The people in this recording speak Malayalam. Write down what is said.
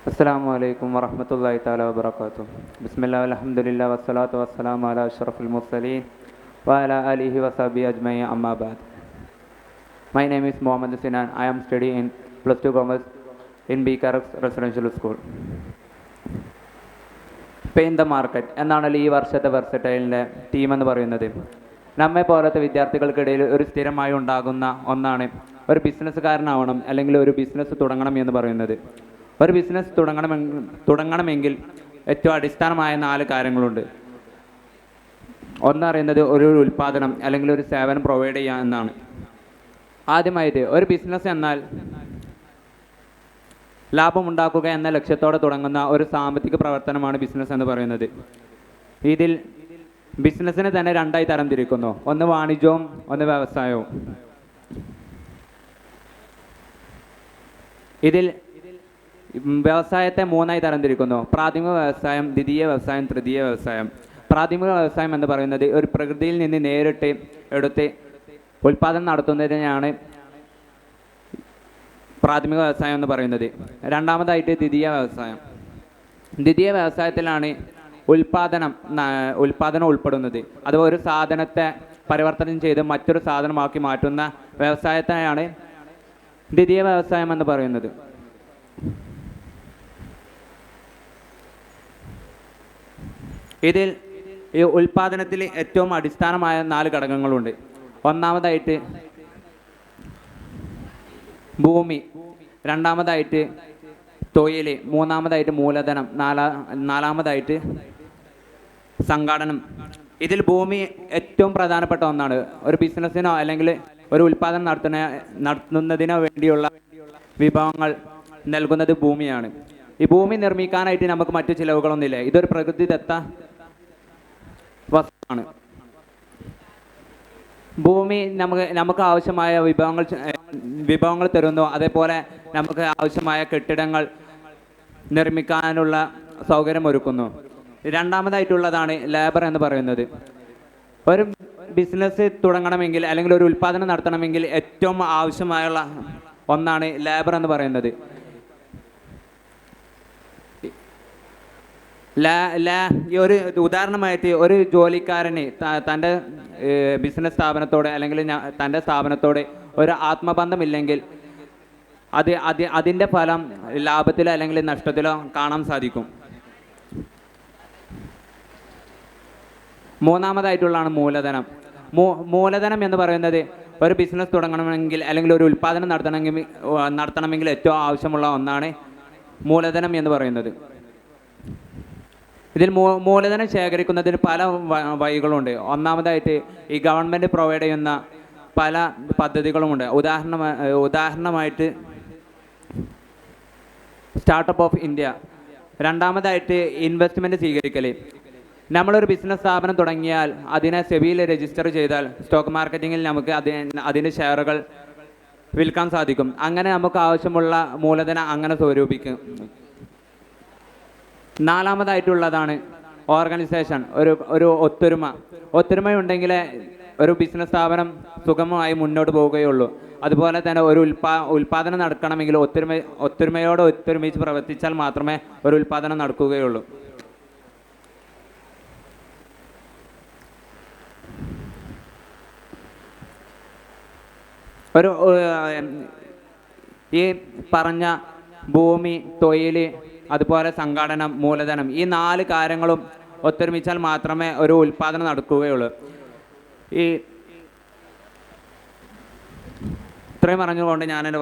അസ്സലാമു അലൈക്കും വറഹ്മത്തുള്ളാഹി തആല വബറകാതുഹു. ബിസ്മില്ലാഹി വൽഹംദുലില്ലാഹി വസ്സലാത്തു വസ്സലാമു അലാ അഷ്റഫിൽ മുർസലീൻ വഅലാ ആലിഹി വസഹ്ബിഹി അജ്മഈൻ അമ്മാ ബഅദ്. My name is Mohammed Sinan. I am studying in +2 Commerce in BKRX Residential School. Pay in the market എന്നാണല്ലോ ഈ വർഷത്തെ വെർസറ്റൈലിൻ്റെ തീം എന്ന് പറയുന്നത്. നമ്മെ പോലത്തെ വിദ്യാർത്ഥികൾക്കിടയിൽ ഒരു സ്ഥിരമായി ഉണ്ടാകുന്ന ഒന്നാണ് ഒരു ബിസിനസ്സുകാരനാവണം അല്ലെങ്കിൽ ഒരു ബിസിനസ് തുടങ്ങണം എന്ന് പറയുന്നത്. ഒരു ബിസിനസ് തുടങ്ങണമെങ്കിൽ ഏറ്റവും അടിസ്ഥാനമായ 4 കാര്യങ്ങളുണ്ട്. ഒന്നറിയുന്നത് ഒരു ഉൽപ്പാദനം അല്ലെങ്കിൽ ഒരു സേവനം പ്രൊവൈഡ് ചെയ്യുക എന്നാണ്. ആദ്യമായിട്ട് ഒരു ബിസിനസ് എന്നാൽ ലാഭമുണ്ടാക്കുക എന്ന ലക്ഷ്യത്തോടെ തുടങ്ങുന്ന ഒരു സാമ്പത്തിക പ്രവർത്തനമാണ് ബിസിനസ് എന്ന് പറയുന്നത്. ഇതിൽ ബിസിനസ്സിനെ തന്നെ 2ആയി തരംതിരിക്കുന്നു. ഒന്ന് വാണിജ്യവും ഒന്ന് വ്യവസായവും. ഇതിൽ വ്യവസായത്തെ 3ആയി തരംതിരിക്കുന്നു. പ്രാഥമിക വ്യവസായം, ദ്വിതീയ വ്യവസായം, തൃതീയ വ്യവസായം. പ്രാഥമിക വ്യവസായം എന്ന് പറയുന്നത് ഒരു പ്രകൃതിയിൽ നിന്ന് നേരിട്ട് എടുത്ത് ഉൽപ്പാദനം നടത്തുന്നതിനാണ് പ്രാഥമിക വ്യവസായം എന്ന് പറയുന്നത്. രണ്ടാമതായിട്ട് ദ്വിതീയ വ്യവസായം. ദ്വിതീയ വ്യവസായത്തിലാണ് ഉൽപ്പാദനം ഉൾപ്പെടുന്നത്. അഥവാ ഒരു സാധനത്തെ പരിവർത്തനം ചെയ്ത് മറ്റൊരു സാധനമാക്കി മാറ്റുന്ന വ്യവസായത്തെയാണ് ദ്വിതീയ വ്യവസായം എന്ന് പറയുന്നത്. ഇതിൽ ഈ ഉൽപ്പാദനത്തിൽ ഏറ്റവും അടിസ്ഥാനമായ 4 ഘടകങ്ങളുണ്ട്. ഒന്നാമതായിട്ട് ഭൂമി, രണ്ടാമതായിട്ട് തൊഴിൽ, മൂന്നാമതായിട്ട് മൂലധനം, നാലാമതായിട്ട് സംഘാടനം. ഇതിൽ ഭൂമി ഏറ്റവും പ്രധാനപ്പെട്ട ഒന്നാണ്. ഒരു ബിസിനസ്സിനോ അല്ലെങ്കിൽ ഒരു ഉൽപ്പാദനം നടത്തുന്നതിനോ വേണ്ടിയുള്ള വിഭവങ്ങൾ നൽകുന്നത് ഭൂമിയാണ്. ഈ ഭൂമി നിർമ്മിക്കാനായിട്ട് നമുക്ക് മറ്റു ചിലവുകളൊന്നുമില്ല. ഇതൊരു പ്രകൃതിദത്ത വസ്തുവാണ്. ഭൂമി നമുക്ക് ആവശ്യമായ വിഭവങ്ങൾ തരുന്നു. അതേപോലെ നമുക്ക് ആവശ്യമായ കെട്ടിടങ്ങൾ നിർമ്മിക്കാനുള്ള സൗകര്യം ഒരുക്കുന്നു. രണ്ടാമതായിട്ടുള്ളതാണ് ലേബർ എന്ന് പറയുന്നത്. ഒരു ബിസിനസ് തുടങ്ങണമെങ്കിൽ അല്ലെങ്കിൽ ഒരു ഉൽപ്പാദനം നടത്തണമെങ്കിൽ ഏറ്റവും ആവശ്യമായുള്ള ഒന്നാണ് ലേബർ എന്ന് പറയുന്നത്. ഈ ഒരു ഉദാഹരണമായിട്ട് ഒരു ജോലിക്കാരന് തൻ്റെ ബിസിനസ് സ്ഥാപനത്തോട് അല്ലെങ്കിൽ തൻ്റെ സ്ഥാപനത്തോട് ഒരു ആത്മബന്ധമില്ലെങ്കിൽ അതിൻ്റെ ഫലം ലാഭത്തിലോ അല്ലെങ്കിൽ നഷ്ടത്തിലോ കാണാൻ സാധിക്കും. മൂന്നാമതായിട്ടുള്ളതാണ് മൂലധനം. മൂലധനം എന്ന് പറയുന്നത് ഒരു ബിസിനസ് തുടങ്ങണമെങ്കിൽ അല്ലെങ്കിൽ ഒരു ഉൽപ്പാദനം നടത്തണമെങ്കിൽ ഏറ്റവും ആവശ്യമുള്ള ഒന്നാണ് മൂലധനം എന്ന് പറയുന്നത്. ഇതിൽ മൂലധനം ശേഖരിക്കുന്നതിന് പല വഴികളുണ്ട്. ഒന്നാമതായിട്ട് ഈ ഗവൺമെൻറ് പ്രൊവൈഡ് ചെയ്യുന്ന പല പദ്ധതികളുമുണ്ട്. ഉദാഹരണമായിട്ട് സ്റ്റാർട്ടപ്പ് ഓഫ് ഇന്ത്യ. രണ്ടാമതായിട്ട് ഇൻവെസ്റ്റ്മെൻറ്റ് സ്വീകരിക്കൽ. നമ്മളൊരു ബിസിനസ് സ്ഥാപനം തുടങ്ങിയാൽ അതിനെ സെബിയിൽ രജിസ്റ്റർ ചെയ്താൽ സ്റ്റോക്ക് മാർക്കറ്റിങ്ങിൽ നമുക്ക് അതിൻ്റെ ഷെയറുകൾ വിൽക്കാൻ സാധിക്കും. അങ്ങനെ നമുക്ക് ആവശ്യമുള്ള മൂലധനം അങ്ങനെ സ്വരൂപിക്കും. നാലാമതായിട്ടുള്ളതാണ് ഓർഗനൈസേഷൻ, ഒരു ഒത്തൊരുമയുണ്ടെങ്കിലേ ഒരു ബിസിനസ് സ്ഥാപനം സുഗമമായി മുന്നോട്ട് പോവുകയുള്ളൂ. അതുപോലെ തന്നെ ഒരു ഉൽപ്പാദനം നടക്കണമെങ്കിൽ ഒത്തൊരുമിച്ച് പ്രവർത്തിച്ചാൽ മാത്രമേ ഒരു ഉൽപ്പാദനം നടക്കുകയുള്ളൂ. ഈ പറഞ്ഞ ഭൂമി, തൊഴിൽ, അതുപോലെ സംഘാടനം, മൂലധനം, ഈ 4 കാര്യങ്ങളും ഒത്തൊരുമിച്ചാൽ മാത്രമേ ഒരു ഉൽപ്പാദനം നടക്കുകയുള്ളൂ. ഇത്രയും പറഞ്ഞുകൊണ്ട് ഞാൻ